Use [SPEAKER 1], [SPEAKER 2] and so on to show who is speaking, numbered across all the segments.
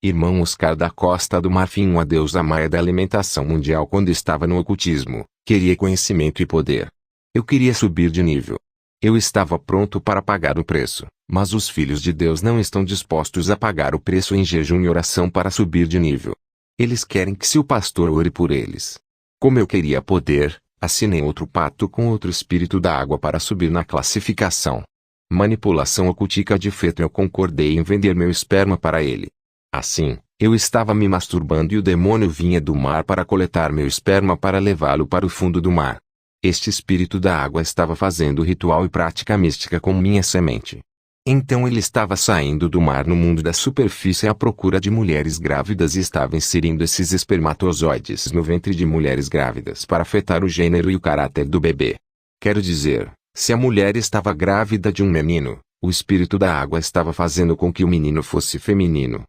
[SPEAKER 1] Irmão Oscar da Costa do Marfim, uma deusa maia da alimentação mundial. Quando estava no ocultismo, queria conhecimento e poder. Eu queria subir de nível. Eu estava pronto para pagar o preço, mas os filhos de Deus não estão dispostos a pagar o preço em jejum e oração para subir de nível. Eles querem que seu pastor ore por eles. Como eu queria poder, assinei outro pacto com outro espírito da água para subir na classificação. Manipulação ocultica. De feito, eu concordei em vender meu esperma para ele. Assim, eu estava me masturbando e o demônio vinha do mar para coletar meu esperma para levá-lo para o fundo do mar. Este espírito da água estava fazendo ritual e prática mística com minha semente. Então ele estava saindo do mar no mundo da superfície à procura de mulheres grávidas e estava inserindo esses espermatozoides no ventre de mulheres grávidas para afetar o gênero e o caráter do bebê. Quero dizer, se a mulher estava grávida de um menino, o espírito da água estava fazendo com que o menino fosse feminino.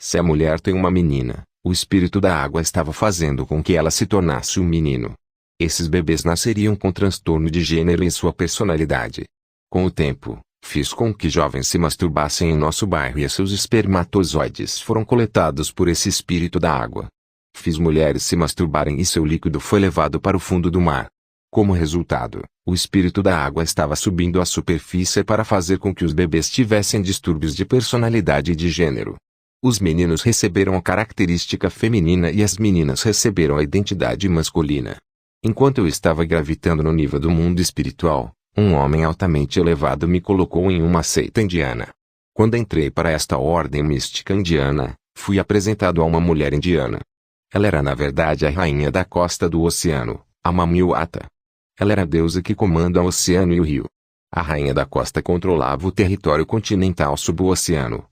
[SPEAKER 1] Se a mulher tem uma menina, o espírito da água estava fazendo com que ela se tornasse um menino. Esses bebês nasceriam com transtorno de gênero em sua personalidade. Com o tempo, fiz com que jovens se masturbassem em nosso bairro e seus espermatozoides foram coletados por esse espírito da água. Fiz mulheres se masturbarem e seu líquido foi levado para o fundo do mar. Como resultado, o espírito da água estava subindo à superfície para fazer com que os bebês tivessem distúrbios de personalidade e de gênero. Os meninos receberam a característica feminina e as meninas receberam a identidade masculina. Enquanto eu estava gravitando no nível do mundo espiritual, um homem altamente elevado me colocou em uma seita indiana. Quando entrei para esta ordem mística indiana, fui apresentado a uma mulher indiana. Ela era na verdade a rainha da costa do oceano, a Mamiwata. Ela era a deusa que comanda o oceano e o rio. A rainha da costa controlava o território continental sob o oceano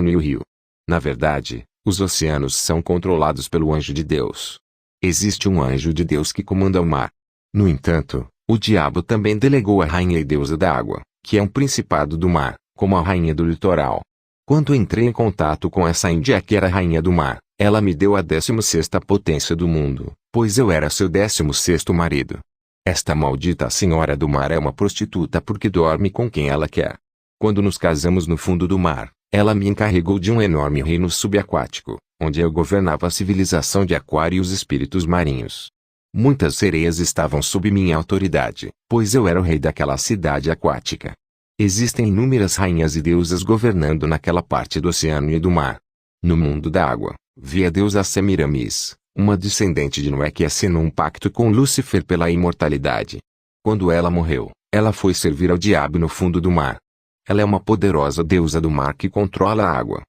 [SPEAKER 1] e o rio. Na verdade, os oceanos são controlados pelo anjo de Deus. Existe um anjo de Deus que comanda o mar. No entanto, o diabo também delegou a rainha e deusa da água, que é um principado do mar, como a rainha do litoral. Quando entrei em contato com essa índia que era a rainha do mar, ela me deu a 16ª potência do mundo, pois eu era seu 16º marido. Esta maldita senhora do mar é uma prostituta porque dorme com quem ela quer. Quando nos casamos no fundo do mar, ela me encarregou de um enorme reino subaquático, onde eu governava a civilização de Aquário e os espíritos marinhos. Muitas sereias estavam sob minha autoridade, pois eu era o rei daquela cidade aquática. Existem inúmeras rainhas e deusas governando naquela parte do oceano e do mar. No mundo da água, vi a deusa Semiramis, uma descendente de Noé que assinou um pacto com Lúcifer pela imortalidade. Quando ela morreu, ela foi servir ao diabo no fundo do mar. Ela é uma poderosa deusa do mar que controla a água.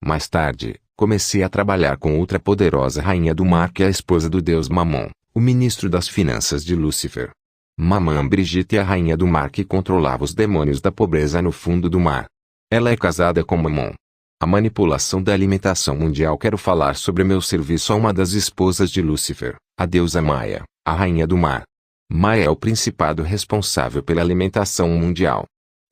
[SPEAKER 1] Mais tarde, comecei a trabalhar com outra poderosa rainha do mar que é a esposa do deus Mamon, o ministro das finanças de Lúcifer. Mamã Brigitte é a rainha do mar que controlava os demônios da pobreza no fundo do mar. Ela é casada com Mamon. A manipulação da alimentação mundial. Quero falar sobre meu serviço a uma das esposas de Lúcifer, a deusa Maia, a rainha do mar. Maia é o principado responsável pela alimentação mundial.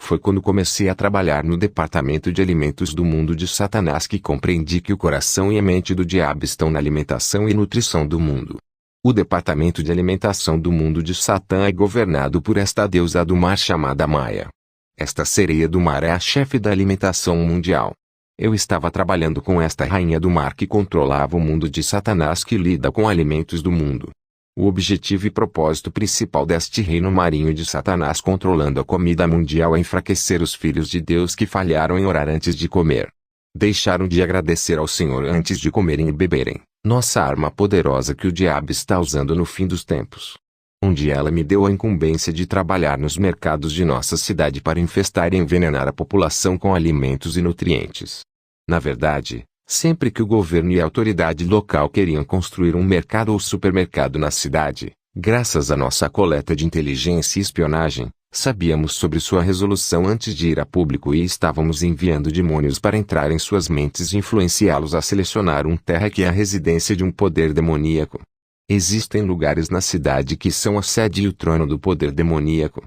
[SPEAKER 1] Foi quando comecei a trabalhar no departamento de alimentos do mundo de Satanás que compreendi que o coração e a mente do diabo estão na alimentação e nutrição do mundo. O departamento de alimentação do mundo de Satã é governado por esta deusa do mar chamada Maia. Esta sereia do mar é a chefe da alimentação mundial. Eu estava trabalhando com esta rainha do mar que controlava o mundo de Satanás que lida com alimentos do mundo. O objetivo e propósito principal deste reino marinho de Satanás controlando a comida mundial é enfraquecer os filhos de Deus que falharam em orar antes de comer. Deixaram de agradecer ao Senhor antes de comerem e beberem, nossa arma poderosa que o diabo está usando no fim dos tempos. Um dia ela me deu a incumbência de trabalhar nos mercados de nossa cidade para infestar e envenenar a população com alimentos e nutrientes. Na verdade, sempre que o governo e a autoridade local queriam construir um mercado ou supermercado na cidade, graças à nossa coleta de inteligência e espionagem, sabíamos sobre sua resolução antes de ir a público e estávamos enviando demônios para entrar em suas mentes e influenciá-los a selecionar uma terra que é a residência de um poder demoníaco. Existem lugares na cidade que são a sede e o trono do poder demoníaco.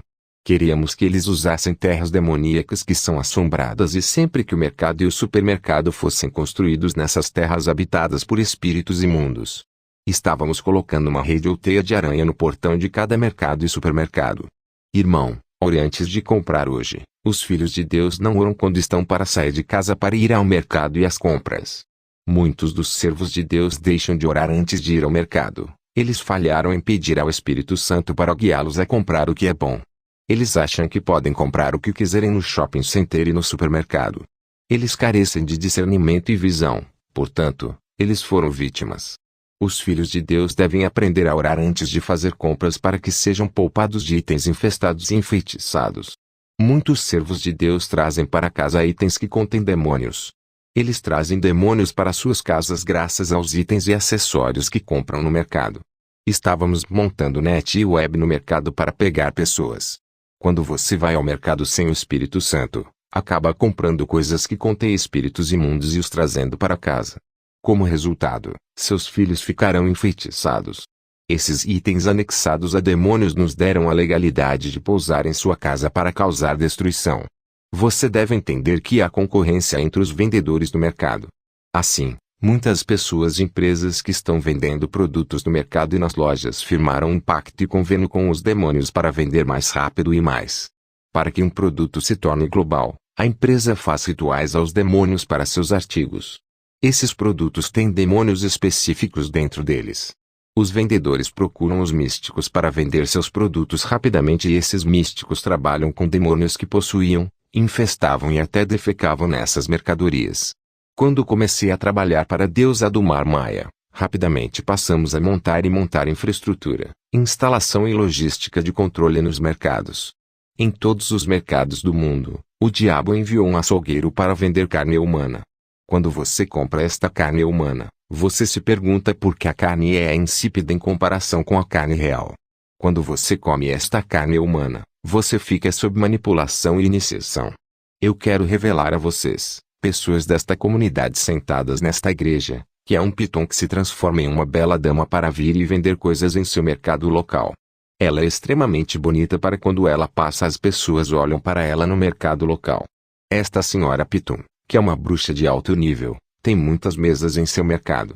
[SPEAKER 1] Queríamos que eles usassem terras demoníacas que são assombradas e sempre que o mercado e o supermercado fossem construídos nessas terras habitadas por espíritos imundos. Estávamos colocando uma rede ou teia de aranha no portão de cada mercado e supermercado. Irmão, ore antes de comprar hoje. Os filhos de Deus não oram quando estão para sair de casa para ir ao mercado e às compras. Muitos dos servos de Deus deixam de orar antes de ir ao mercado. Eles falharam em pedir ao Espírito Santo para guiá-los a comprar o que é bom. Eles acham que podem comprar o que quiserem no shopping center e no supermercado. Eles carecem de discernimento e visão, portanto, eles foram vítimas. Os filhos de Deus devem aprender a orar antes de fazer compras para que sejam poupados de itens infestados e enfeitiçados. Muitos servos de Deus trazem para casa itens que contêm demônios. Eles trazem demônios para suas casas graças aos itens e acessórios que compram no mercado. Estávamos montando net e web no mercado para pegar pessoas. Quando você vai ao mercado sem o Espírito Santo, acaba comprando coisas que contêm espíritos imundos e os trazendo para casa. Como resultado, seus filhos ficarão enfeitiçados. Esses itens anexados a demônios nos deram a legalidade de pousar em sua casa para causar destruição. Você deve entender que há concorrência entre os vendedores do mercado. Assim, muitas pessoas e empresas que estão vendendo produtos no mercado e nas lojas firmaram um pacto e convênio com os demônios para vender mais rápido e mais. Para que um produto se torne global, a empresa faz rituais aos demônios para seus artigos. Esses produtos têm demônios específicos dentro deles. Os vendedores procuram os místicos para vender seus produtos rapidamente e esses místicos trabalham com demônios que possuíam, infestavam e até defecavam nessas mercadorias. Quando comecei a trabalhar para a deusa do Mar Maia, rapidamente passamos a montar infraestrutura, instalação e logística de controle nos mercados. Em todos os mercados do mundo, o diabo enviou um açougueiro para vender carne humana. Quando você compra esta carne humana, você se pergunta por que a carne é insípida em comparação com a carne real. Quando você come esta carne humana, você fica sob manipulação e iniciação. Eu quero revelar a vocês, pessoas desta comunidade sentadas nesta igreja, que é um piton que se transforma em uma bela dama para vir e vender coisas em seu mercado local. Ela é extremamente bonita para quando ela passa as pessoas olham para ela no mercado local. Esta senhora piton, que é uma bruxa de alto nível, tem muitas mesas em seu mercado.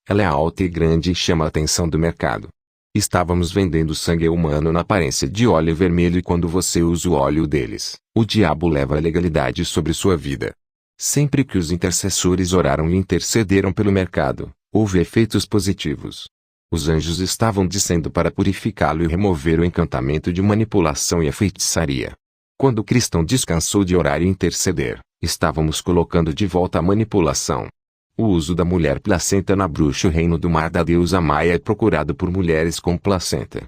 [SPEAKER 1] Ela é alta e grande e chama a atenção do mercado. Estávamos vendendo sangue humano na aparência de óleo vermelho e quando você usa o óleo deles, o diabo leva a legalidade sobre sua vida. Sempre que os intercessores oraram e intercederam pelo mercado, houve efeitos positivos. Os anjos estavam descendo para purificá-lo e remover o encantamento de manipulação e a feitiçaria. Quando o cristão descansou de orar e interceder, estávamos colocando de volta a manipulação. O uso da mulher placenta na bruxa o reino do mar da deusa Maia é procurado por mulheres com placenta.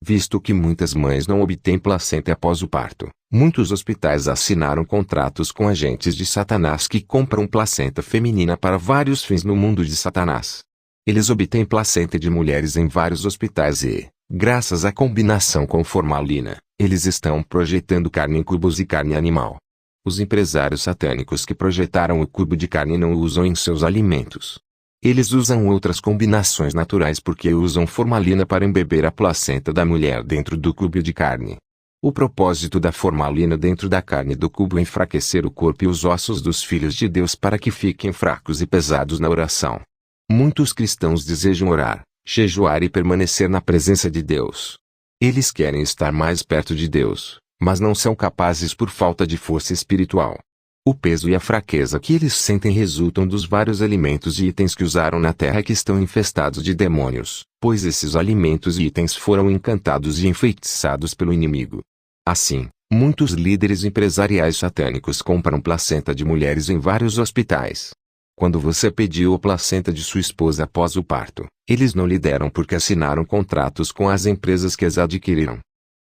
[SPEAKER 1] Visto que muitas mães não obtêm placenta após o parto, muitos hospitais assinaram contratos com agentes de Satanás que compram placenta feminina para vários fins no mundo de Satanás. Eles obtêm placenta de mulheres em vários hospitais e, graças à combinação com formalina, eles estão projetando carne em cubos e carne animal. Os empresários satânicos que projetaram o cubo de carne não o usam em seus alimentos. Eles usam outras combinações naturais porque usam formalina para embeber a placenta da mulher dentro do cubo de carne. O propósito da formalina dentro da carne do cubo é enfraquecer o corpo e os ossos dos filhos de Deus para que fiquem fracos e pesados na oração. Muitos cristãos desejam orar, jejuar e permanecer na presença de Deus. Eles querem estar mais perto de Deus, mas não são capazes por falta de força espiritual. O peso e a fraqueza que eles sentem resultam dos vários alimentos e itens que usaram na terra que estão infestados de demônios, pois esses alimentos e itens foram encantados e enfeitiçados pelo inimigo. Assim, muitos líderes empresariais satânicos compram placenta de mulheres em vários hospitais. Quando você pediu a placenta de sua esposa após o parto, eles não lhe deram porque assinaram contratos com as empresas que as adquiriram.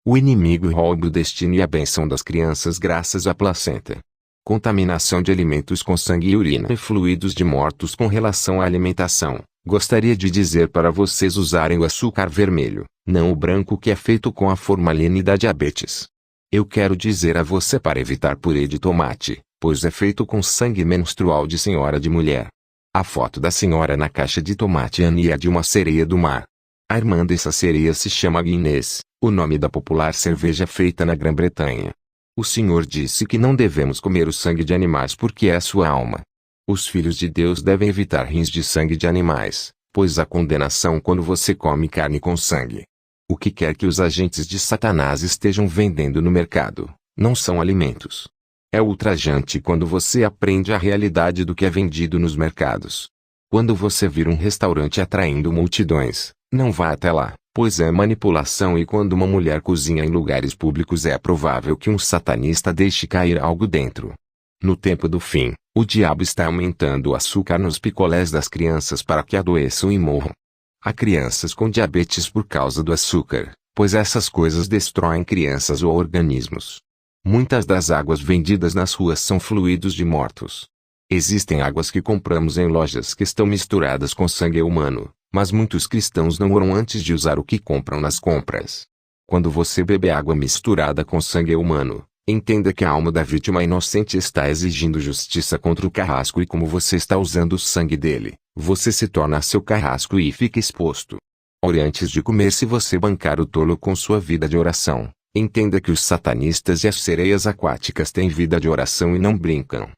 [SPEAKER 1] O inimigo rouba o destino e a bênção das crianças graças à placenta. Contaminação de alimentos com sangue e urina e fluidos de mortos com relação à alimentação. Gostaria de dizer para vocês usarem o açúcar vermelho, não o branco que é feito com a formalina e da diabetes. Eu quero dizer a você para evitar purê de tomate, pois é feito com sangue menstrual de senhora de mulher. A foto da senhora na caixa de tomate é a de uma sereia do mar. A irmã dessa sereia se chama Guinness, o nome da popular cerveja feita na Grã-Bretanha. O Senhor disse que não devemos comer o sangue de animais porque é sua alma. Os filhos de Deus devem evitar rins de sangue de animais, pois há condenação quando você come carne com sangue. O que quer que os agentes de Satanás estejam vendendo no mercado, não são alimentos. É ultrajante quando você aprende a realidade do que é vendido nos mercados. Quando você vir um restaurante atraindo multidões, não vá até lá, pois é manipulação, e quando uma mulher cozinha em lugares públicos é provável que um satanista deixe cair algo dentro. No tempo do fim, o diabo está aumentando o açúcar nos picolés das crianças para que adoeçam e morram. Há crianças com diabetes por causa do açúcar, pois essas coisas destroem crianças ou organismos. Muitas das águas vendidas nas ruas são fluidos de mortos. Existem águas que compramos em lojas que estão misturadas com sangue humano, mas muitos cristãos não oram antes de usar o que compram nas compras. Quando você bebe água misturada com sangue humano, entenda que a alma da vítima inocente está exigindo justiça contra o carrasco, e como você está usando o sangue dele, você se torna seu carrasco e fica exposto. Ore antes de comer. Se você bancar o tolo com sua vida de oração, entenda que os satanistas e as sereias aquáticas têm vida de oração e não brincam.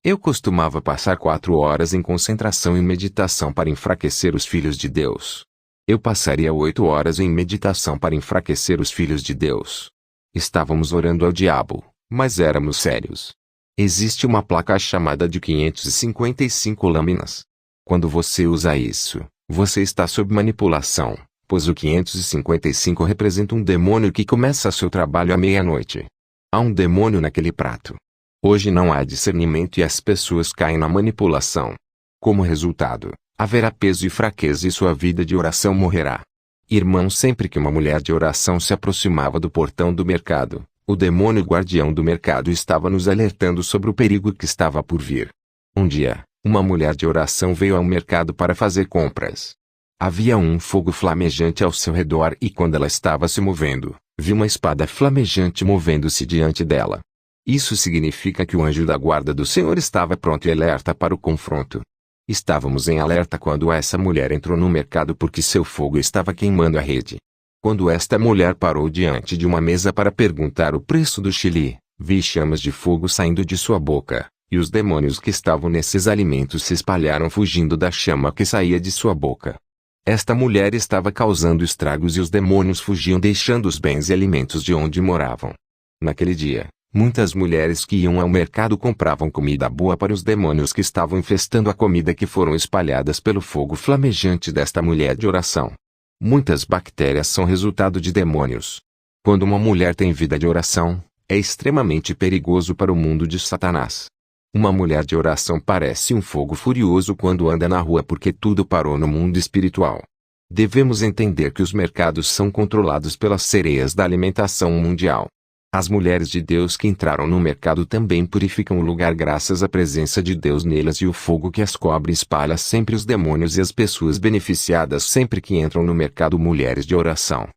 [SPEAKER 1] Eu costumava passar 4 horas em concentração e meditação para enfraquecer os filhos de Deus. Eu passaria 8 horas em meditação para enfraquecer os filhos de Deus. Estávamos orando ao diabo, mas éramos sérios. Existe uma placa chamada de 555 lâminas. Quando você usa isso, você está sob manipulação, pois o 555 representa um demônio que começa seu trabalho à meia-noite. Há um demônio naquele prato. Hoje não há discernimento e as pessoas caem na manipulação. Como resultado, haverá peso e fraqueza e sua vida de oração morrerá. Irmão, sempre que uma mulher de oração se aproximava do portão do mercado, o demônio guardião do mercado estava nos alertando sobre o perigo que estava por vir. Um dia, uma mulher de oração veio ao mercado para fazer compras. Havia um fogo flamejante ao seu redor e quando ela estava se movendo, viu uma espada flamejante movendo-se diante dela. Isso significa que o anjo da guarda do Senhor estava pronto e alerta para o confronto. Estávamos em alerta quando essa mulher entrou no mercado porque seu fogo estava queimando a rede. Quando esta mulher parou diante de uma mesa para perguntar o preço do chili, vi chamas de fogo saindo de sua boca, e os demônios que estavam nesses alimentos se espalharam fugindo da chama que saía de sua boca. Esta mulher estava causando estragos e os demônios fugiam deixando os bens e alimentos de onde moravam. Naquele dia, muitas mulheres que iam ao mercado compravam comida boa para os demônios que estavam infestando a comida que foram espalhadas pelo fogo flamejante desta mulher de oração. Muitas bactérias são resultado de demônios. Quando uma mulher tem vida de oração, é extremamente perigoso para o mundo de Satanás. Uma mulher de oração parece um fogo furioso quando anda na rua porque tudo parou no mundo espiritual. Devemos entender que os mercados são controlados pelas sereias da alimentação mundial. As mulheres de Deus que entraram no mercado também purificam o lugar graças à presença de Deus nelas, e o fogo que as cobre espalha sempre os demônios e as pessoas beneficiadas sempre que entram no mercado. Mulheres de oração.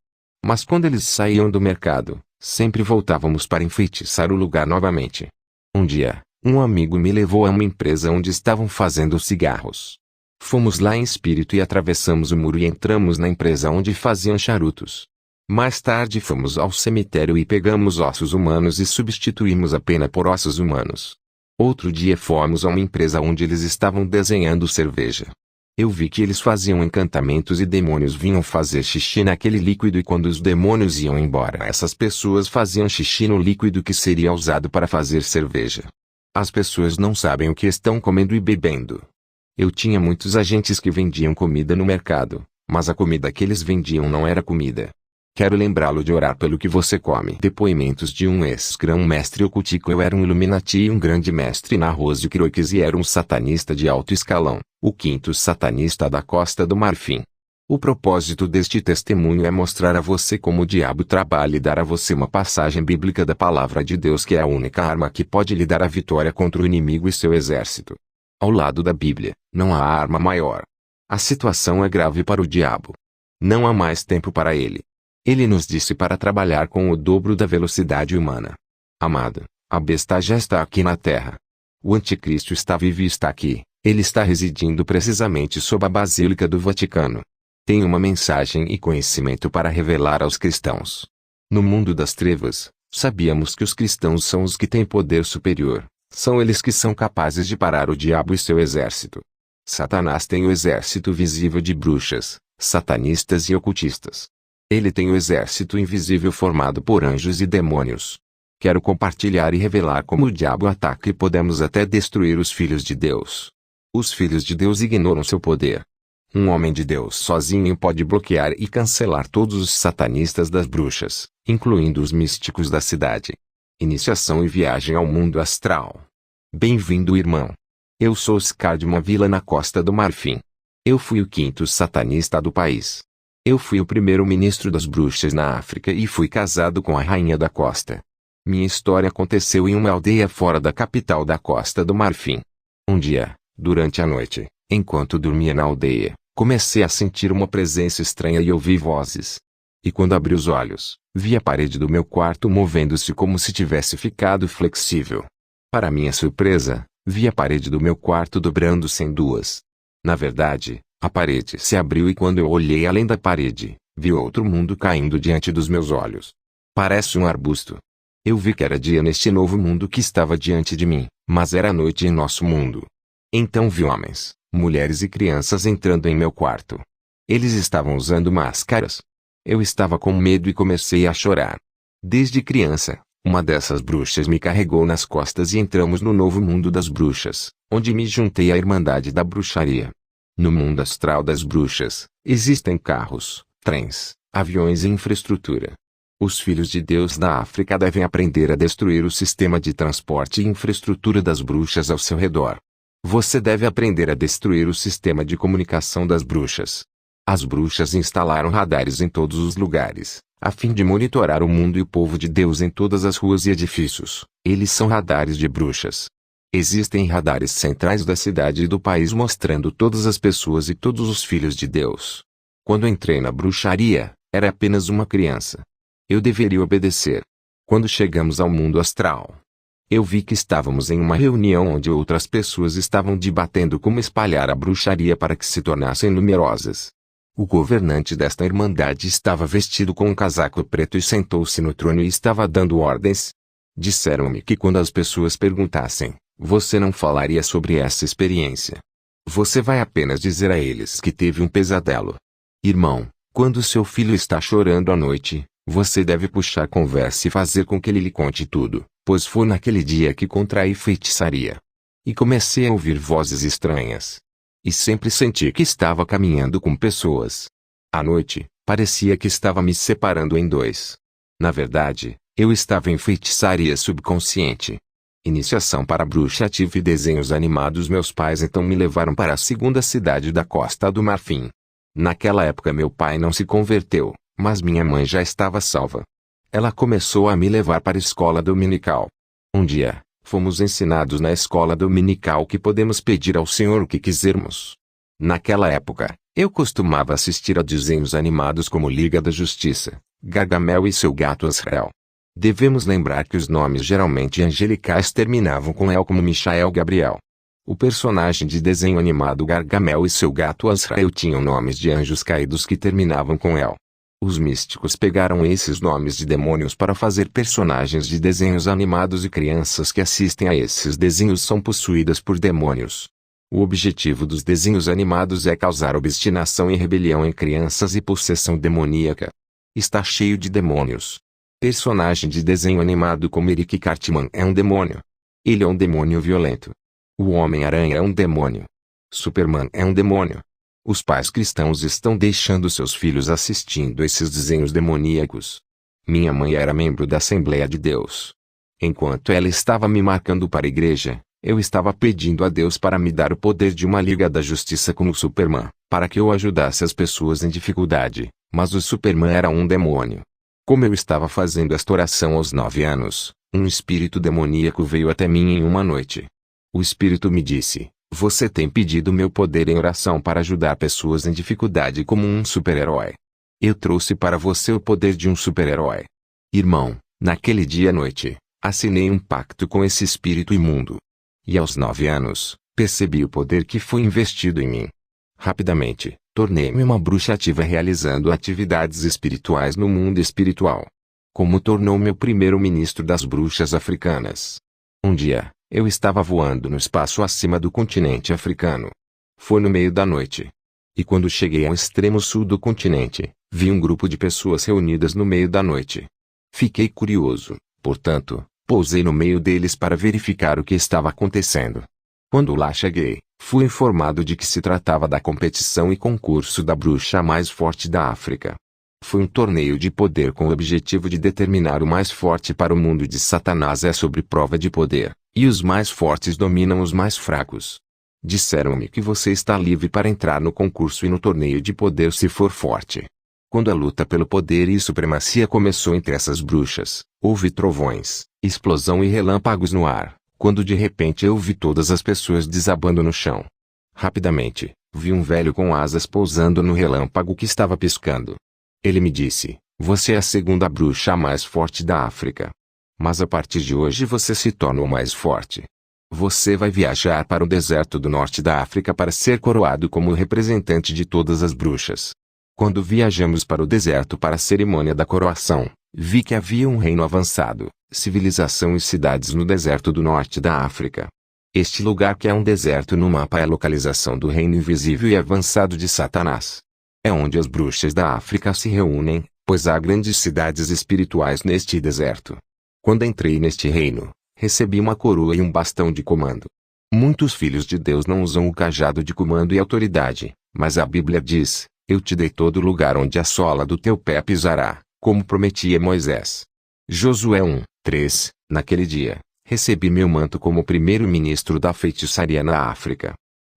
[SPEAKER 1] Mas quando eles saíam do mercado, sempre voltávamos para enfeitiçar o lugar novamente. Um dia, um amigo me levou a uma empresa onde estavam fazendo cigarros. Fomos lá em espírito e atravessamos o muro e entramos na empresa onde faziam charutos. Mais tarde fomos ao cemitério e pegamos ossos humanos e substituímos a pena por ossos humanos. Outro dia fomos a uma empresa onde eles estavam desenhando cerveja. Eu vi que eles faziam encantamentos e demônios vinham fazer xixi naquele líquido, e quando os demônios iam embora, essas pessoas faziam xixi no líquido que seria usado para fazer cerveja. As pessoas não sabem o que estão comendo e bebendo. Eu tinha muitos agentes que vendiam comida no mercado, mas a comida que eles vendiam não era comida. Quero lembrá-lo de orar pelo que você come. Depoimentos de um ex-grão-mestre ocultico. Eu era um Illuminati e um grande mestre na Rose Croix, e era um satanista de alto escalão, o quinto satanista da Costa do Marfim. O propósito deste testemunho é mostrar a você como o diabo trabalha e dar a você uma passagem bíblica da palavra de Deus, que é a única arma que pode lhe dar a vitória contra o inimigo e seu exército. Ao lado da Bíblia, não há arma maior. A situação é grave para o diabo. Não há mais tempo para ele. Ele nos disse para trabalhar com o dobro da velocidade humana. Amado, a besta já está aqui na Terra. O anticristo está vivo e está aqui. Ele está residindo precisamente sob a Basílica do Vaticano. Tem uma mensagem e conhecimento para revelar aos cristãos. No mundo das trevas, sabíamos que os cristãos são os que têm poder superior. São eles que são capazes de parar o diabo e seu exército. Satanás tem o exército visível de bruxas, satanistas e ocultistas. Ele tem o exército invisível formado por anjos e demônios. Quero compartilhar e revelar como o diabo ataca e podemos até destruir os filhos de Deus. Os filhos de Deus ignoram seu poder. Um homem de Deus sozinho pode bloquear e cancelar todos os satanistas das bruxas, incluindo os místicos da cidade. Iniciação e viagem ao mundo astral. Bem-vindo, irmão. Eu sou Oscar de uma vila na Costa do Marfim. Eu fui o quinto satanista do país. Eu fui o primeiro ministro das bruxas na África e fui casado com a rainha da costa. Minha história aconteceu em uma aldeia fora da capital da Costa do Marfim. Um dia, durante a noite, enquanto dormia na aldeia, comecei a sentir uma presença estranha e ouvi vozes. E quando abri os olhos, vi a parede do meu quarto movendo-se como se tivesse ficado flexível. Para minha surpresa, vi a parede do meu quarto dobrando-se em duas. Na verdade, a parede se abriu e quando eu olhei além da parede, vi outro mundo caindo diante dos meus olhos. Parece um arbusto. Eu vi que era dia neste novo mundo que estava diante de mim, mas era noite em nosso mundo. Então vi homens, mulheres e crianças entrando em meu quarto. Eles estavam usando máscaras. Eu estava com medo e comecei a chorar. Desde criança, uma dessas bruxas me carregou nas costas e entramos no novo mundo das bruxas, onde me juntei à Irmandade da Bruxaria. No mundo astral das bruxas, existem carros, trens, aviões e infraestrutura. Os filhos de Deus da África devem aprender a destruir o sistema de transporte e infraestrutura das bruxas ao seu redor. Você deve aprender a destruir o sistema de comunicação das bruxas. As bruxas instalaram radares em todos os lugares, a fim de monitorar o mundo e o povo de Deus em todas as ruas e edifícios. Eles são radares de bruxas. Existem radares centrais da cidade e do país mostrando todas as pessoas e todos os filhos de Deus. Quando entrei na bruxaria, era apenas uma criança. Eu deveria obedecer. Quando chegamos ao mundo astral, eu vi que estávamos em uma reunião onde outras pessoas estavam debatendo como espalhar a bruxaria para que se tornassem numerosas. O governante desta irmandade estava vestido com um casaco preto e sentou-se no trono e estava dando ordens. Disseram-me que quando as pessoas perguntassem, você não falaria sobre essa experiência. Você vai apenas dizer a eles que teve um pesadelo. Irmão, quando seu filho está chorando à noite, você deve puxar conversa e fazer com que ele lhe conte tudo, pois foi naquele dia que contraí feitiçaria. E comecei a ouvir vozes estranhas. E sempre senti que estava caminhando com pessoas. À noite, parecia que estava me separando em dois. Na verdade, eu estava em feitiçaria subconsciente. Iniciação para bruxa. Tive desenhos animados. Meus pais então me levaram para a segunda cidade da Costa do Marfim. Naquela época meu pai não se converteu, mas minha mãe já estava salva. Ela começou a me levar para a escola dominical. Um dia, fomos ensinados na escola dominical que podemos pedir ao Senhor o que quisermos. Naquela época, eu costumava assistir a desenhos animados como Liga da Justiça, Gargamel e seu gato Azrael. Devemos lembrar que os nomes geralmente angelicais terminavam com El, como Michael Gabriel. O personagem de desenho animado Gargamel e seu gato Azrael tinham nomes de anjos caídos que terminavam com El. Os místicos pegaram esses nomes de demônios para fazer personagens de desenhos animados e crianças que assistem a esses desenhos são possuídas por demônios. O objetivo dos desenhos animados é causar obstinação e rebelião em crianças e possessão demoníaca. Está cheio de demônios. Personagem de desenho animado como Eric Cartman é um demônio. Ele é um demônio violento. O Homem-Aranha é um demônio. Superman é um demônio. Os pais cristãos estão deixando seus filhos assistindo esses desenhos demoníacos. Minha mãe era membro da Assembleia de Deus. Enquanto ela estava me marcando para a igreja, eu estava pedindo a Deus para me dar o poder de uma Liga da Justiça como Superman, para que eu ajudasse as pessoas em dificuldade, mas o Superman era um demônio. Como eu estava fazendo esta oração aos 9 anos, um espírito demoníaco veio até mim em uma noite. O espírito me disse: você tem pedido meu poder em oração para ajudar pessoas em dificuldade como um super-herói. Eu trouxe para você o poder de um super-herói. Irmão, naquele dia à noite, assinei um pacto com esse espírito imundo. E aos 9 anos, percebi o poder que foi investido em mim. Rapidamente, tornei-me uma bruxa ativa realizando atividades espirituais no mundo espiritual. Como tornou meu primeiro ministro das bruxas africanas. Um dia, eu estava voando no espaço acima do continente africano. Foi no meio da noite. E quando cheguei ao extremo sul do continente, vi um grupo de pessoas reunidas no meio da noite. Fiquei curioso, portanto, pousei no meio deles para verificar o que estava acontecendo. Quando lá cheguei, Fui informado de que se tratava da competição e concurso da bruxa mais forte da África. Foi um torneio de poder com o objetivo de determinar o mais forte para o mundo de Satanás. É sobre prova de poder, e os mais fortes dominam os mais fracos. Disseram-me que você está livre para entrar no concurso e no torneio de poder se for forte. Quando a luta pelo poder e supremacia começou entre essas bruxas, houve trovões, explosão e relâmpagos no ar, quando de repente eu vi todas as pessoas desabando no chão. Rapidamente, vi um velho com asas pousando no relâmpago que estava piscando. Ele me disse: você é a segunda bruxa mais forte da África. Mas a partir de hoje você se torna o mais forte. Você vai viajar para o deserto do norte da África para ser coroado como representante de todas as bruxas. Quando viajamos para o deserto para a cerimônia da coroação, vi que havia um reino avançado, civilização e cidades no deserto do norte da África. Este lugar que é um deserto no mapa é a localização do reino invisível e avançado de Satanás. É onde as bruxas da África se reúnem, pois há grandes cidades espirituais neste deserto. Quando entrei neste reino, recebi uma coroa e um bastão de comando. Muitos filhos de Deus não usam o cajado de comando e autoridade, mas a Bíblia diz: eu te dei todo lugar onde a sola do teu pé pisará, como prometi a Moisés. Josué 1:3. Naquele dia, recebi meu manto como primeiro-ministro da feitiçaria na África.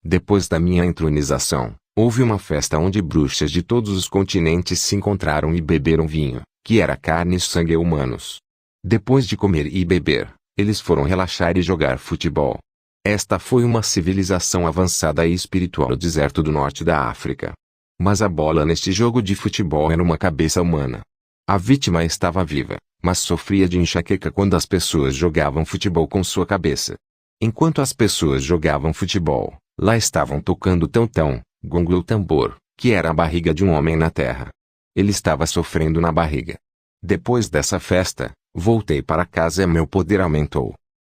[SPEAKER 1] Depois da minha entronização, houve uma festa onde bruxas de todos os continentes se encontraram e beberam vinho, que era carne e sangue humanos. Depois de comer e beber, eles foram relaxar e jogar futebol. Esta foi uma civilização avançada e espiritual no deserto do norte da África. Mas a bola neste jogo de futebol era uma cabeça humana. A vítima estava viva, mas sofria de enxaqueca quando as pessoas jogavam futebol com sua cabeça. Enquanto as pessoas jogavam futebol, lá estavam tocando tão-tão, gongo ou tambor, que era a barriga de um homem na terra. Ele estava sofrendo na barriga. Depois dessa festa, voltei para casa e meu poder aumentou.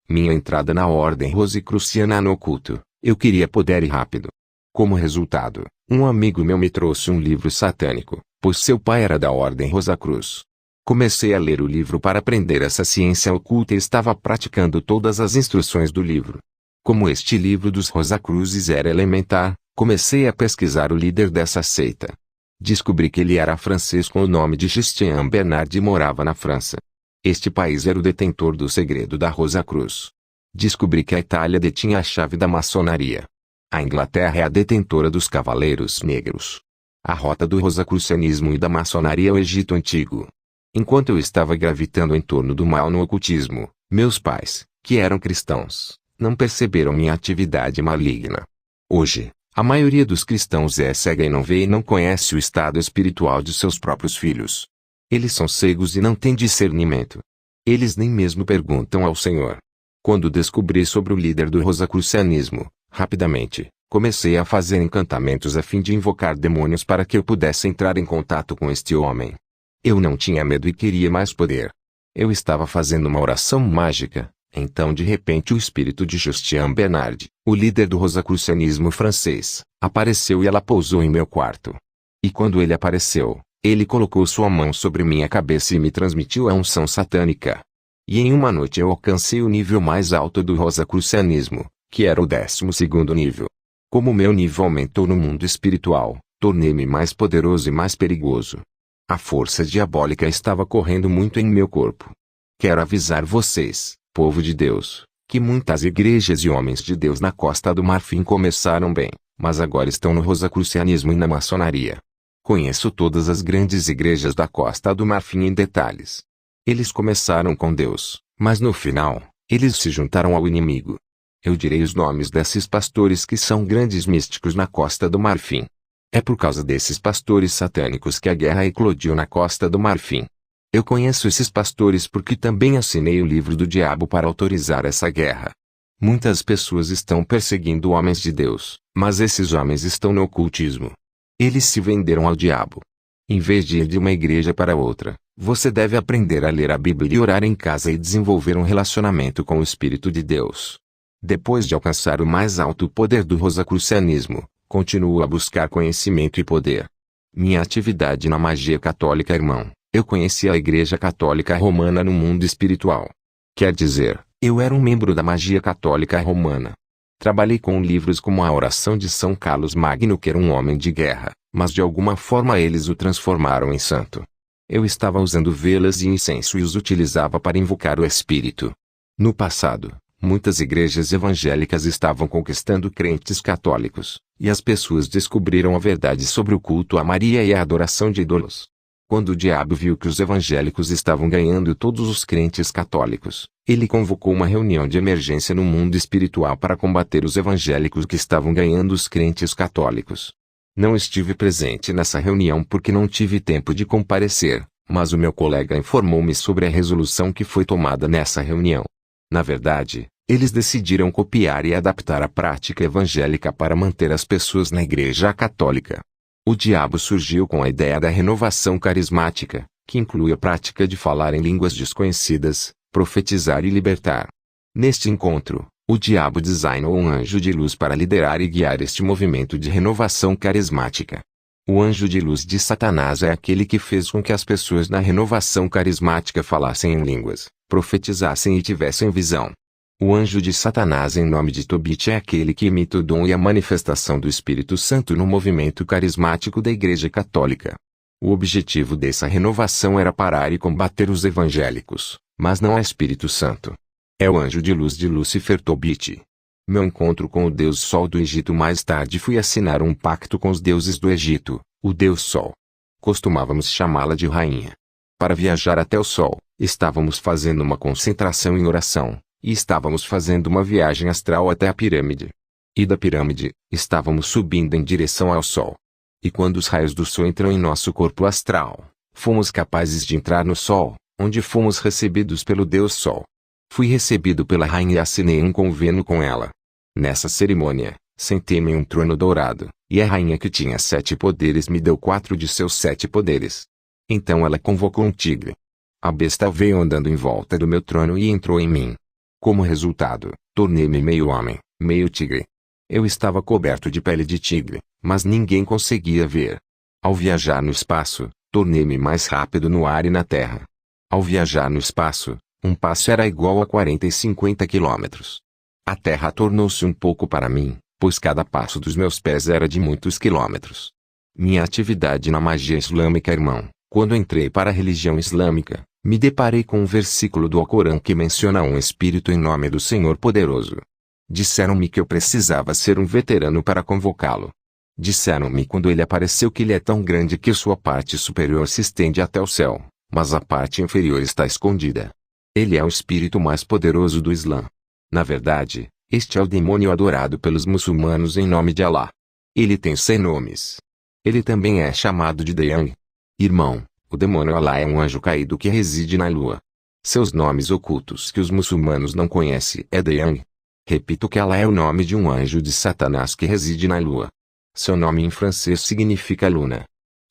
[SPEAKER 1] Minha entrada na ordem rosicruciana no culto, eu queria poder ir rápido. Como resultado, um amigo meu me trouxe um livro satânico, pois seu pai era da ordem Rosacruz. Comecei a ler o livro para aprender essa ciência oculta e estava praticando todas as instruções do livro. Como este livro dos Rosacruzes era elementar, comecei a pesquisar o líder dessa seita. Descobri que ele era francês com o nome de Christian Bernard e morava na França. Este país era o detentor do segredo da Rosacruz. Descobri que a Itália detinha a chave da maçonaria. A Inglaterra é a detentora dos Cavaleiros Negros. A rota do rosacrucianismo e da maçonaria é o Egito Antigo. Enquanto eu estava gravitando em torno do mal no ocultismo, meus pais, que eram cristãos, não perceberam minha atividade maligna. Hoje, a maioria dos cristãos é cega e não vê e não conhece o estado espiritual de seus próprios filhos. Eles são cegos e não têm discernimento. Eles nem mesmo perguntam ao Senhor. Quando descobri sobre o líder do rosacrucianismo, rapidamente, comecei a fazer encantamentos a fim de invocar demônios para que eu pudesse entrar em contato com este homem. Eu não tinha medo e queria mais poder. Eu estava fazendo uma oração mágica, então de repente o espírito de Christian Bernard, o líder do rosacrucianismo francês, apareceu e ela pousou em meu quarto. E quando ele apareceu, ele colocou sua mão sobre minha cabeça e me transmitiu a unção satânica. E em uma noite eu alcancei o nível mais alto do rosacrucianismo, que era o 12º nível. Como meu nível aumentou no mundo espiritual, tornei-me mais poderoso e mais perigoso. A força diabólica estava correndo muito em meu corpo. Quero avisar vocês, povo de Deus, que muitas igrejas e homens de Deus na Costa do Marfim começaram bem, mas agora estão no rosacrucianismo e na maçonaria. Conheço todas as grandes igrejas da Costa do Marfim em detalhes. Eles começaram com Deus, mas no final, eles se juntaram ao inimigo. Eu direi os nomes desses pastores que são grandes místicos na Costa do Marfim. É por causa desses pastores satânicos que a guerra eclodiu na Costa do Marfim. Eu conheço esses pastores porque também assinei o livro do diabo para autorizar essa guerra. Muitas pessoas estão perseguindo homens de Deus, mas esses homens estão no ocultismo. Eles se venderam ao diabo. Em vez de ir de uma igreja para outra, você deve aprender a ler a Bíblia e orar em casa e desenvolver um relacionamento com o Espírito de Deus. Depois de alcançar o mais alto poder do rosacrucianismo, continuo a buscar conhecimento e poder. Minha atividade na magia católica, irmão, eu conheci a Igreja Católica Romana no mundo espiritual. Quer dizer, eu era um membro da magia católica romana. Trabalhei com livros como a Oração de São Carlos Magno, que era um homem de guerra, mas de alguma forma eles o transformaram em santo. Eu estava usando velas e incenso e os utilizava para invocar o Espírito. No passado, muitas igrejas evangélicas estavam conquistando crentes católicos, e as pessoas descobriram a verdade sobre o culto a Maria e a adoração de ídolos. Quando o diabo viu que os evangélicos estavam ganhando todos os crentes católicos, ele convocou uma reunião de emergência no mundo espiritual para combater os evangélicos que estavam ganhando os crentes católicos. Não estive presente nessa reunião porque não tive tempo de comparecer, mas o meu colega informou-me sobre a resolução que foi tomada nessa reunião. Na verdade, eles decidiram copiar e adaptar a prática evangélica para manter as pessoas na Igreja Católica. O diabo surgiu com a ideia da renovação carismática, que inclui a prática de falar em línguas desconhecidas, profetizar e libertar. Neste encontro, o diabo designou um anjo de luz para liderar e guiar este movimento de renovação carismática. O anjo de luz de Satanás é aquele que fez com que as pessoas na renovação carismática falassem em línguas, profetizassem e tivessem visão. O anjo de Satanás em nome de Tobit é aquele que imita o dom e a manifestação do Espírito Santo no movimento carismático da Igreja Católica. O objetivo dessa renovação era parar e combater os evangélicos, mas não é Espírito Santo. É o anjo de luz de Lúcifer Tobit. Meu encontro com o Deus Sol do Egito mais tarde fui assinar um pacto com os deuses do Egito, o Deus Sol. Costumávamos chamá-la de rainha. Para viajar até o Sol, estávamos fazendo uma concentração em oração. E estávamos fazendo uma viagem astral até a pirâmide. E da pirâmide, estávamos subindo em direção ao Sol. E quando os raios do Sol entram em nosso corpo astral, fomos capazes de entrar no Sol, onde fomos recebidos pelo Deus Sol. Fui recebido pela rainha e assinei um convênio com ela. Nessa cerimônia, sentei-me em um trono dourado, e a rainha que tinha 7 poderes me deu 4 de seus 7 poderes. Então ela convocou um tigre. A besta veio andando em volta do meu trono e entrou em mim. Como resultado, tornei-me meio homem, meio tigre. Eu estava coberto de pele de tigre, mas ninguém conseguia ver. Ao viajar no espaço, tornei-me mais rápido no ar e na terra. Ao viajar no espaço, um passo era igual a 40 e 50 quilômetros. A terra tornou-se um pouco para mim, pois cada passo dos meus pés era de muitos quilômetros. Minha atividade na magia islâmica, irmão, quando entrei para a religião islâmica, me deparei com um versículo do Alcorão que menciona um espírito em nome do Senhor Poderoso. Disseram-me que eu precisava ser um veterano para convocá-lo. Disseram-me quando ele apareceu que ele é tão grande que sua parte superior se estende até o céu, mas a parte inferior está escondida. Ele é o espírito mais poderoso do Islã. Na verdade, este é o demônio adorado pelos muçulmanos em nome de Alá. Ele tem 100 nomes. Ele também é chamado de Dayang. Irmão, o demônio Alá é um anjo caído que reside na lua. Seus nomes ocultos que os muçulmanos não conhecem é Dayang. Repito que Alá é o nome de um anjo de Satanás que reside na lua. Seu nome em francês significa luna.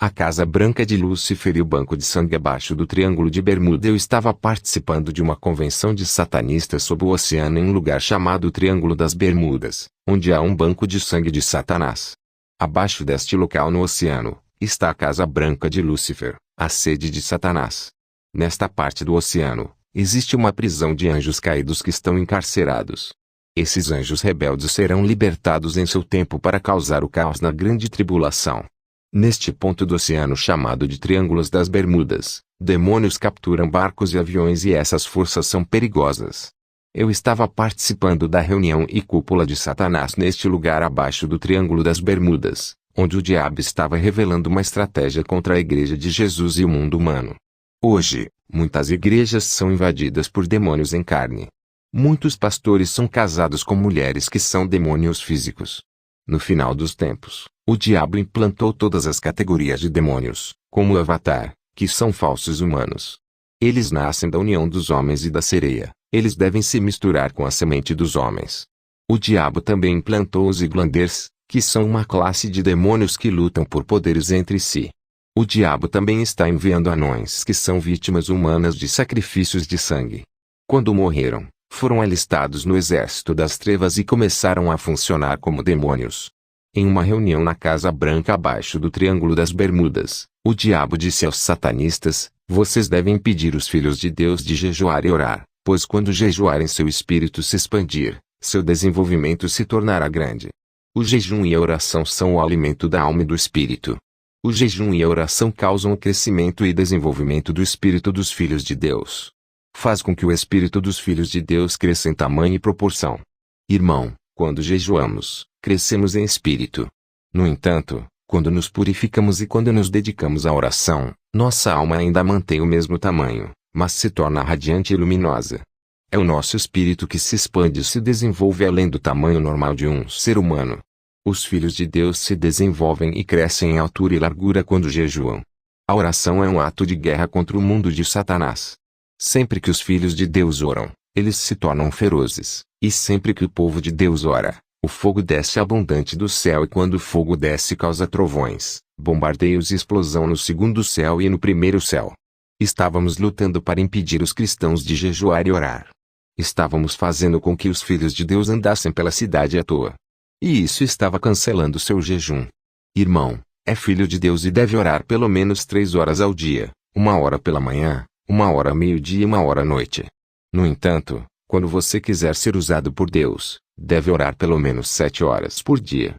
[SPEAKER 1] A Casa Branca de Lúcifer e o Banco de Sangue abaixo do Triângulo de Bermuda. Eu estava participando de uma convenção de satanistas sob o oceano em um lugar chamado Triângulo das Bermudas, onde há um banco de sangue de Satanás. Abaixo deste local no oceano, está a Casa Branca de Lúcifer, a sede de Satanás. Nesta parte do oceano, existe uma prisão de anjos caídos que estão encarcerados. Esses anjos rebeldes serão libertados em seu tempo para causar o caos na grande tribulação. Neste ponto do oceano chamado de Triângulos das Bermudas, demônios capturam barcos e aviões e essas forças são perigosas. Eu estava participando da reunião e cúpula de Satanás neste lugar abaixo do Triângulo das Bermudas, onde o diabo estava revelando uma estratégia contra a Igreja de Jesus e o mundo humano. Hoje, muitas igrejas são invadidas por demônios em carne. Muitos pastores são casados com mulheres que são demônios físicos. No final dos tempos, o diabo implantou todas as categorias de demônios, como o Avatar, que são falsos humanos. Eles nascem da união dos homens e da sereia, eles devem se misturar com a semente dos homens. O diabo também implantou os Iglanders, que são uma classe de demônios que lutam por poderes entre si. O diabo também está enviando anões que são vítimas humanas de sacrifícios de sangue. Quando morreram, foram alistados no exército das trevas e começaram a funcionar como demônios. Em uma reunião na Casa Branca abaixo do Triângulo das Bermudas, o diabo disse aos satanistas: vocês devem impedir os filhos de Deus de jejuar e orar, pois quando jejuarem seu espírito se expandir, seu desenvolvimento se tornará grande. O jejum e a oração são o alimento da alma e do espírito. O jejum e a oração causam o crescimento e desenvolvimento do espírito dos filhos de Deus. Faz com que o espírito dos filhos de Deus cresça em tamanho e proporção. Irmão, quando jejuamos, crescemos em espírito. No entanto, quando nos purificamos e quando nos dedicamos à oração, nossa alma ainda mantém o mesmo tamanho, mas se torna radiante e luminosa. É o nosso espírito que se expande e se desenvolve além do tamanho normal de um ser humano. Os filhos de Deus se desenvolvem e crescem em altura e largura quando jejuam. A oração é um ato de guerra contra o mundo de Satanás. Sempre que os filhos de Deus oram, eles se tornam ferozes, e sempre que o povo de Deus ora, o fogo desce abundante do céu, e quando o fogo desce causa trovões, bombardeios e explosão no segundo céu e no primeiro céu. Estávamos lutando para impedir os cristãos de jejuar e orar. Estávamos fazendo com que os filhos de Deus andassem pela cidade à toa. E isso estava cancelando seu jejum. Irmão, é filho de Deus e deve orar pelo menos 3 horas ao dia, 1 hora pela manhã, 1 hora ao meio-dia e 1 hora à noite. No entanto, quando você quiser ser usado por Deus, deve orar pelo menos 7 horas por dia.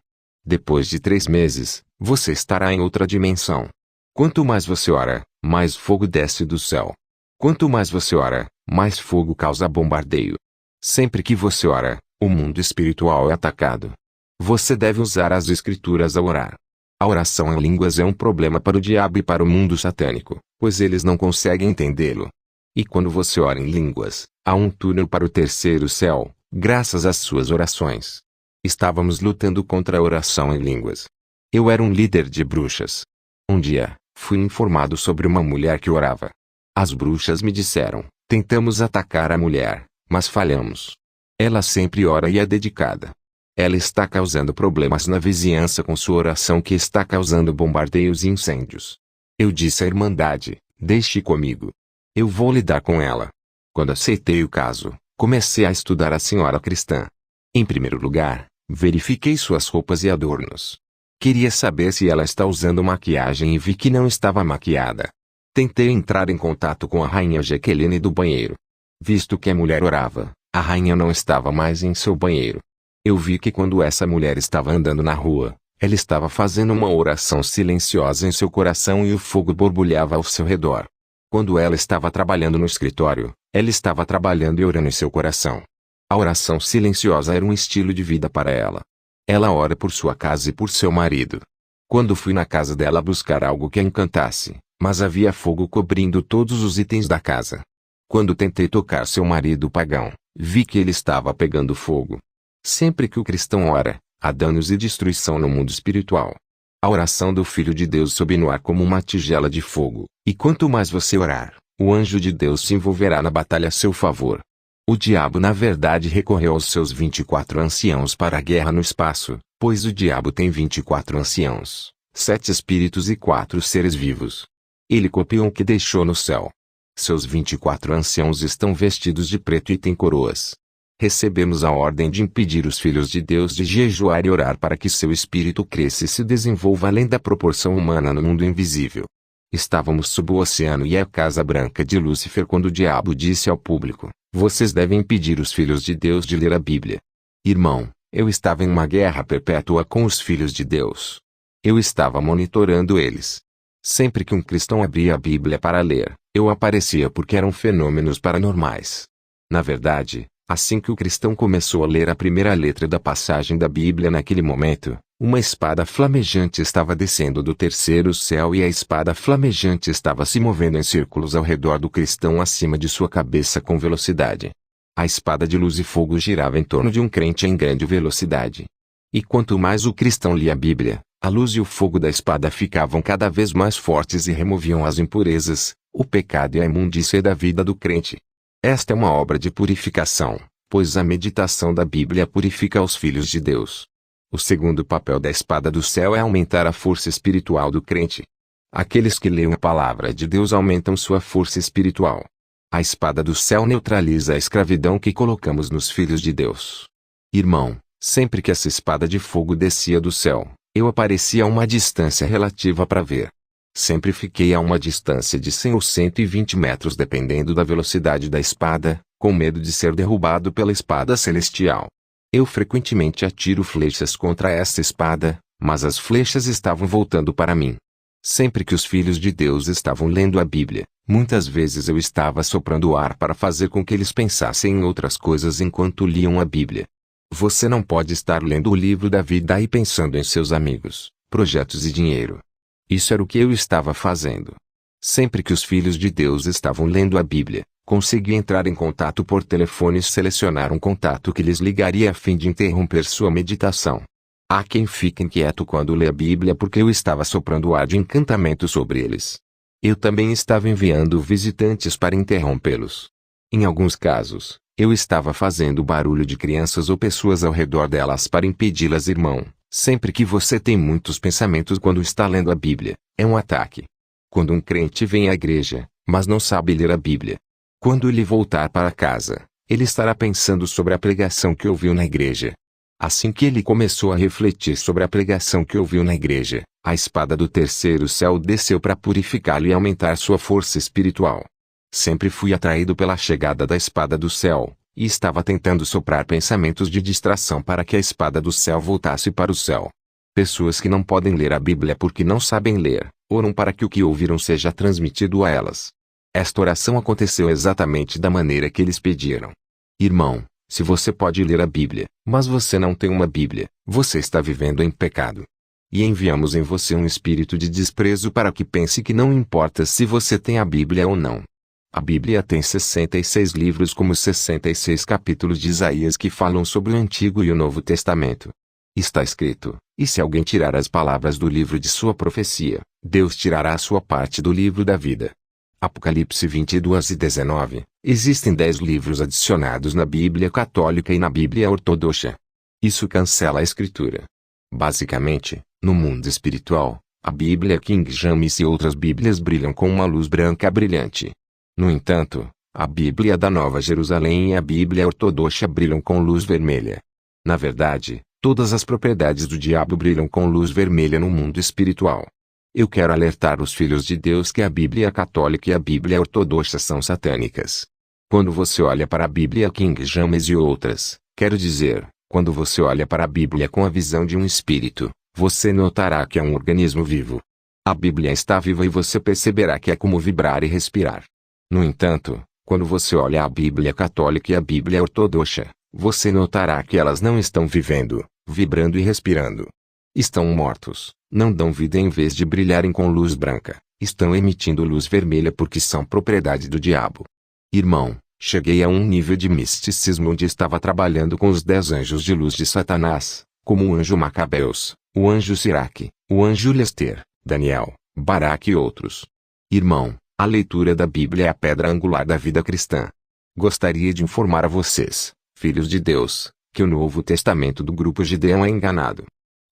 [SPEAKER 1] Depois de 3 meses, você estará em outra dimensão. Quanto mais você ora, mais fogo desce do céu. Quanto mais você ora, mais fogo causa bombardeio. Sempre que você ora, o mundo espiritual é atacado. Você deve usar as escrituras ao orar. A oração em línguas é um problema para o diabo e para o mundo satânico, pois eles não conseguem entendê-lo. E quando você ora em línguas, há um túnel para o terceiro céu, graças às suas orações. Estávamos lutando contra a oração em línguas. Eu era um líder de bruxas. Um dia, fui informado sobre uma mulher que orava. As bruxas me disseram: tentamos atacar a mulher, mas falhamos. Ela sempre ora e é dedicada. Ela está causando problemas na vizinhança com sua oração, que está causando bombardeios e incêndios. Eu disse à Irmandade: deixe comigo. Eu vou lidar com ela. Quando aceitei o caso, comecei a estudar a senhora cristã. Em primeiro lugar, verifiquei suas roupas e adornos. Queria saber se ela está usando maquiagem e vi que não estava maquiada. Tentei entrar em contato com a rainha Jaqueline do banheiro. Visto que a mulher orava, a rainha não estava mais em seu banheiro. Eu vi que quando essa mulher estava andando na rua, ela estava fazendo uma oração silenciosa em seu coração e o fogo borbulhava ao seu redor. Quando ela estava trabalhando no escritório, ela estava trabalhando e orando em seu coração. A oração silenciosa era um estilo de vida para ela. Ela ora por sua casa e por seu marido. Quando fui na casa dela buscar algo que a encantasse, mas havia fogo cobrindo todos os itens da casa. Quando tentei tocar seu marido pagão, vi que ele estava pegando fogo. Sempre que o cristão ora, há danos e destruição no mundo espiritual. A oração do Filho de Deus sobe no ar como uma tigela de fogo, e quanto mais você orar, o anjo de Deus se envolverá na batalha a seu favor. O diabo na verdade recorreu aos seus 24 anciãos para a guerra no espaço, pois o diabo tem 24 anciãos, 7 espíritos e 4 seres vivos. Ele copiou o que deixou no céu. Seus 24 anciãos estão vestidos de preto e têm coroas. Recebemos a ordem de impedir os filhos de Deus de jejuar e orar para que seu espírito cresça e se desenvolva além da proporção humana no mundo invisível. Estávamos sob o oceano e a casa branca de Lúcifer quando o diabo disse ao público: vocês devem impedir os filhos de Deus de ler a Bíblia. Irmão, eu estava em uma guerra perpétua com os filhos de Deus. Eu estava monitorando eles. Sempre que um cristão abria a Bíblia para ler, eu aparecia porque eram fenômenos paranormais. Na verdade, assim que o cristão começou a ler a primeira letra da passagem da Bíblia, naquele momento, uma espada flamejante estava descendo do terceiro céu e a espada flamejante estava se movendo em círculos ao redor do cristão acima de sua cabeça com velocidade. A espada de luz e fogo girava em torno de um crente em grande velocidade. E quanto mais o cristão lia a Bíblia, a luz e o fogo da espada ficavam cada vez mais fortes e removiam as impurezas, o pecado e a imundícia da vida do crente. Esta é uma obra de purificação, pois a meditação da Bíblia purifica os filhos de Deus. O segundo papel da espada do céu é aumentar a força espiritual do crente. Aqueles que leem a palavra de Deus aumentam sua força espiritual. A espada do céu neutraliza a escravidão que colocamos nos filhos de Deus. Irmão, sempre que essa espada de fogo descia do céu, eu aparecia a uma distância relativa para ver. Sempre fiquei a uma distância de 100 ou 120 metros dependendo da velocidade da espada, com medo de ser derrubado pela espada celestial. Eu frequentemente atiro flechas contra esta espada, mas as flechas estavam voltando para mim. Sempre que os filhos de Deus estavam lendo a Bíblia, muitas vezes eu estava soprando o ar para fazer com que eles pensassem em outras coisas enquanto liam a Bíblia. Você não pode estar lendo o livro da vida e pensando em seus amigos, projetos e dinheiro. Isso era o que eu estava fazendo. Sempre que os filhos de Deus estavam lendo a Bíblia, consegui entrar em contato por telefone e selecionar um contato que lhes ligaria a fim de interromper sua meditação. Há quem fique inquieto quando lê a Bíblia porque eu estava soprando o ar de encantamento sobre eles. Eu também estava enviando visitantes para interrompê-los. Em alguns casos, eu estava fazendo barulho de crianças ou pessoas ao redor delas para impedi-las. Irmão, sempre que você tem muitos pensamentos quando está lendo a Bíblia, é um ataque. Quando um crente vem à igreja, mas não sabe ler a Bíblia, quando ele voltar para casa, ele estará pensando sobre a pregação que ouviu na igreja. Assim que ele começou a refletir sobre a pregação que ouviu na igreja, a espada do terceiro céu desceu para purificá-lo e aumentar sua força espiritual. Sempre fui atraído pela chegada da espada do céu, e estava tentando soprar pensamentos de distração para que a espada do céu voltasse para o céu. Pessoas que não podem ler a Bíblia porque não sabem ler, oram para que o que ouviram seja transmitido a elas. Esta oração aconteceu exatamente da maneira que eles pediram. Irmão, se você pode ler a Bíblia, mas você não tem uma Bíblia, você está vivendo em pecado. E enviamos em você um espírito de desprezo para que pense que não importa se você tem a Bíblia ou não. A Bíblia tem 66 livros como 66 capítulos de Isaías que falam sobre o Antigo e o Novo Testamento. Está escrito, e se alguém tirar as palavras do livro de sua profecia, Deus tirará a sua parte do livro da vida. Apocalipse 22:19. Existem 10 livros adicionados na Bíblia Católica e na Bíblia Ortodoxa. Isso cancela a Escritura. Basicamente, no mundo espiritual, a Bíblia King James e outras Bíblias brilham com uma luz branca brilhante. No entanto, a Bíblia da Nova Jerusalém e a Bíblia Ortodoxa brilham com luz vermelha. Na verdade, todas as propriedades do diabo brilham com luz vermelha no mundo espiritual. Eu quero alertar os filhos de Deus que a Bíblia Católica e a Bíblia Ortodoxa são satânicas. Quando você olha para a Bíblia King James e outras, quero dizer, quando você olha para a Bíblia com a visão de um espírito, você notará que é um organismo vivo. A Bíblia está viva e você perceberá que é como vibrar e respirar. No entanto, quando você olha a Bíblia Católica e a Bíblia Ortodoxa, você notará que elas não estão vivendo, vibrando e respirando. Estão mortos, não dão vida em vez de brilharem com luz branca, estão emitindo luz vermelha porque são propriedade do diabo. Irmão, cheguei a um nível de misticismo onde estava trabalhando com os 10 anjos de luz de Satanás, como o anjo Macabeus, o anjo Siraque, o anjo Lester, Daniel, Baraque e outros. Irmão, a leitura da Bíblia é a pedra angular da vida cristã. Gostaria de informar a vocês, filhos de Deus, que o Novo Testamento do grupo Gideão é enganado.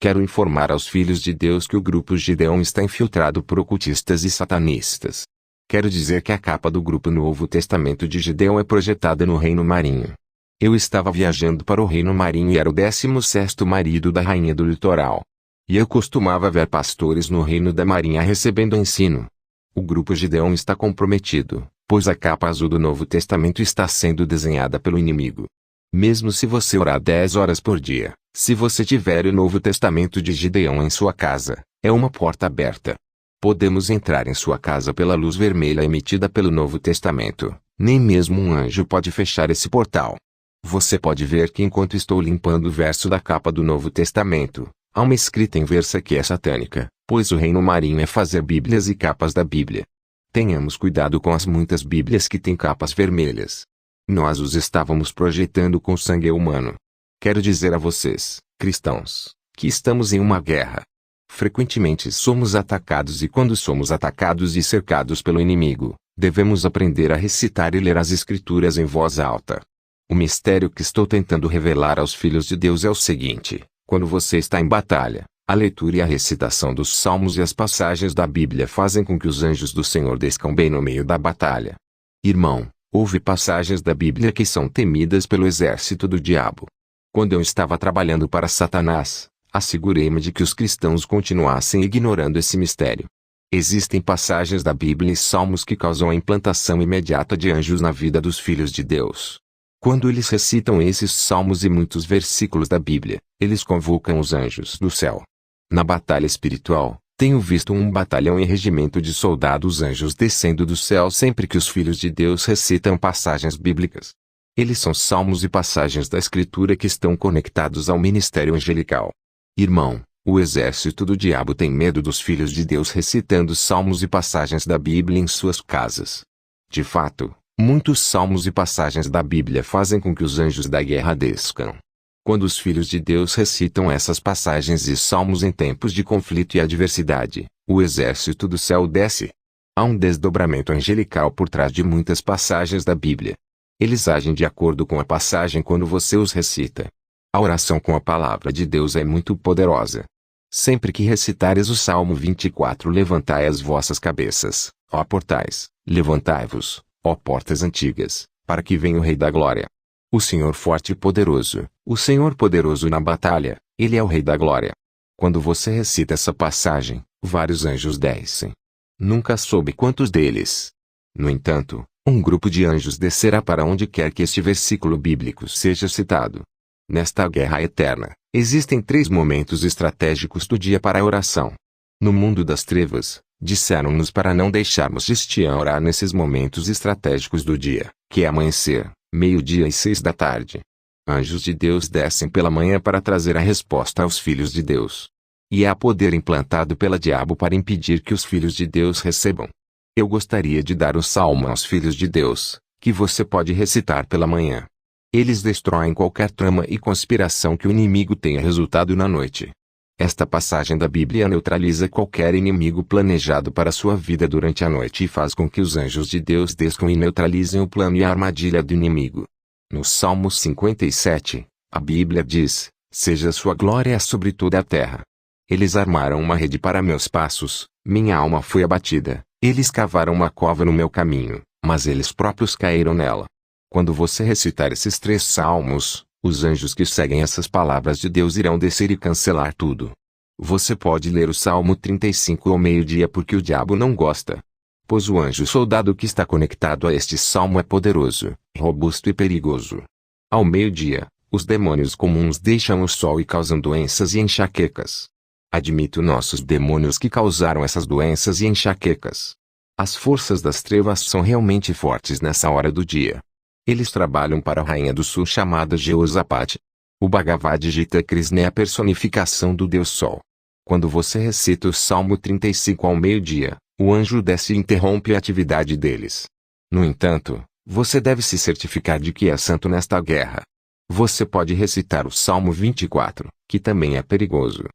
[SPEAKER 1] Quero informar aos filhos de Deus que o grupo Gideão está infiltrado por ocultistas e satanistas. Quero dizer que a capa do grupo Novo Testamento de Gideão é projetada no Reino Marinho. Eu estava viajando para o Reino Marinho e era o 16º marido da rainha do litoral. E eu costumava ver pastores no Reino da Marinha recebendo ensino. O grupo Gideão está comprometido, pois a capa azul do Novo Testamento está sendo desenhada pelo inimigo. Mesmo se você orar 10 horas por dia, se você tiver o Novo Testamento de Gideão em sua casa, é uma porta aberta. Podemos entrar em sua casa pela luz vermelha emitida pelo Novo Testamento, nem mesmo um anjo pode fechar esse portal. Você pode ver que enquanto estou limpando o verso da capa do Novo Testamento, há uma escrita em verso que é satânica, pois o Reino Marinho é fazer bíblias e capas da Bíblia. Tenhamos cuidado com as muitas bíblias que têm capas vermelhas. Nós os estávamos projetando com sangue humano. Quero dizer a vocês, cristãos, que estamos em uma guerra. Frequentemente somos atacados e quando somos atacados e cercados pelo inimigo, devemos aprender a recitar e ler as Escrituras em voz alta. O mistério que estou tentando revelar aos filhos de Deus é o seguinte: quando você está em batalha, a leitura e a recitação dos salmos e as passagens da Bíblia fazem com que os anjos do Senhor desçam bem no meio da batalha. Irmão, houve passagens da Bíblia que são temidas pelo exército do diabo. Quando eu estava trabalhando para Satanás, assegurei-me de que os cristãos continuassem ignorando esse mistério. Existem passagens da Bíblia e salmos que causam a implantação imediata de anjos na vida dos filhos de Deus. Quando eles recitam esses salmos e muitos versículos da Bíblia, eles convocam os anjos do céu. Na batalha espiritual, tenho visto um batalhão e regimento de soldados anjos descendo do céu sempre que os filhos de Deus recitam passagens bíblicas. Eles são salmos e passagens da Escritura que estão conectados ao ministério angelical. Irmão, o exército do diabo tem medo dos filhos de Deus recitando salmos e passagens da Bíblia em suas casas. De fato, muitos salmos e passagens da Bíblia fazem com que os anjos da guerra desçam. Quando os filhos de Deus recitam essas passagens e salmos em tempos de conflito e adversidade, o exército do céu desce. Há um desdobramento angelical por trás de muitas passagens da Bíblia. Eles agem de acordo com a passagem quando você os recita. A oração com a palavra de Deus é muito poderosa. Sempre que recitares o Salmo 24, levantai as vossas cabeças, ó portais, levantai-vos, ó portas antigas, para que venha o Rei da Glória. O Senhor forte e poderoso, o Senhor poderoso na batalha, Ele é o Rei da Glória. Quando você recita essa passagem, vários anjos descem. Nunca soube quantos deles. No entanto, um grupo de anjos descerá para onde quer que este versículo bíblico seja citado. Nesta guerra eterna, existem 3 momentos estratégicos do dia para a oração. No mundo das trevas, disseram-nos para não deixarmos de orar nesses momentos estratégicos do dia, que é amanhecer, meio-dia e 6 da tarde. Anjos de Deus descem pela manhã para trazer a resposta aos filhos de Deus. E há poder implantado pela diabo para impedir que os filhos de Deus recebam. Eu gostaria de dar o salmo aos filhos de Deus, que você pode recitar pela manhã. Eles destroem qualquer trama e conspiração que o inimigo tenha resultado na noite. Esta passagem da Bíblia neutraliza qualquer inimigo planejado para sua vida durante a noite e faz com que os anjos de Deus desçam e neutralizem o plano e a armadilha do inimigo. No Salmo 57, a Bíblia diz: seja sua glória sobre toda a terra. Eles armaram uma rede para meus passos, minha alma foi abatida. Eles cavaram uma cova no meu caminho, mas eles próprios caíram nela. Quando você recitar esses 3 salmos, os anjos que seguem essas palavras de Deus irão descer e cancelar tudo. Você pode ler o Salmo 35 ao meio-dia porque o diabo não gosta. Pois o anjo soldado que está conectado a este salmo é poderoso, robusto e perigoso. Ao meio-dia, os demônios comuns deixam o sol e causam doenças e enxaquecas. Admito nossos demônios que causaram essas doenças e enxaquecas. As forças das trevas são realmente fortes nessa hora do dia. Eles trabalham para a rainha do sul chamada Jeosapate. O Bhagavad Gita Krishna é a personificação do Deus Sol. Quando você recita o Salmo 35 ao meio-dia, o anjo desce e interrompe a atividade deles. No entanto, você deve se certificar de que é santo nesta guerra. Você pode recitar o Salmo 24, que também é perigoso.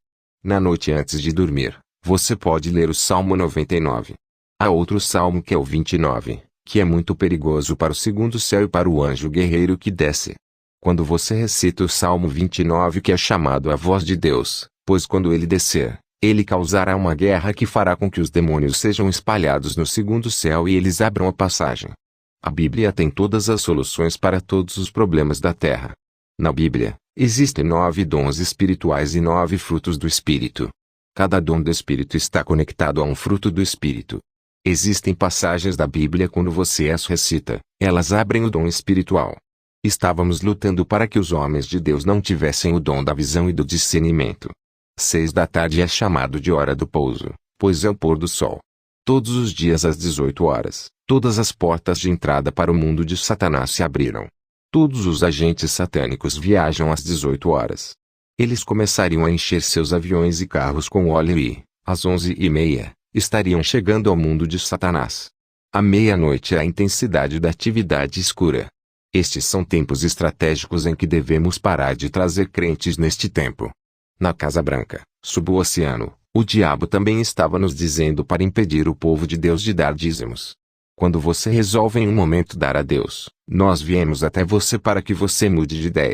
[SPEAKER 1] Na noite antes de dormir, você pode ler o Salmo 99. Há outro salmo que é o 29, que é muito perigoso para o segundo céu e para o anjo guerreiro que desce. Quando você recita o Salmo 29 que é chamado a voz de Deus, pois quando ele descer, ele causará uma guerra que fará com que os demônios sejam espalhados no segundo céu e eles abram a passagem. A Bíblia tem todas as soluções para todos os problemas da terra. Na Bíblia, existem 9 dons espirituais e 9 frutos do Espírito. Cada dom do Espírito está conectado a um fruto do Espírito. Existem passagens da Bíblia quando você as recita, elas abrem o dom espiritual. Estávamos lutando para que os homens de Deus não tivessem o dom da visão e do discernimento. 6 da tarde é chamado de hora do pouso, pois é o pôr do sol. Todos os dias às 18 horas, todas as portas de entrada para o mundo de Satanás se abriram. Todos os agentes satânicos viajam às 18 horas. Eles começariam a encher seus aviões e carros com óleo e, às 11h30, estariam chegando ao mundo de Satanás. À meia-noite é a intensidade da atividade escura. Estes são tempos estratégicos em que devemos parar de trazer crentes neste tempo. Na Casa Branca, sob o oceano, o diabo também estava nos dizendo para impedir o povo de Deus de dar dízimos. Quando você resolve em um momento dar a Deus, nós viemos até você para que você mude de ideia.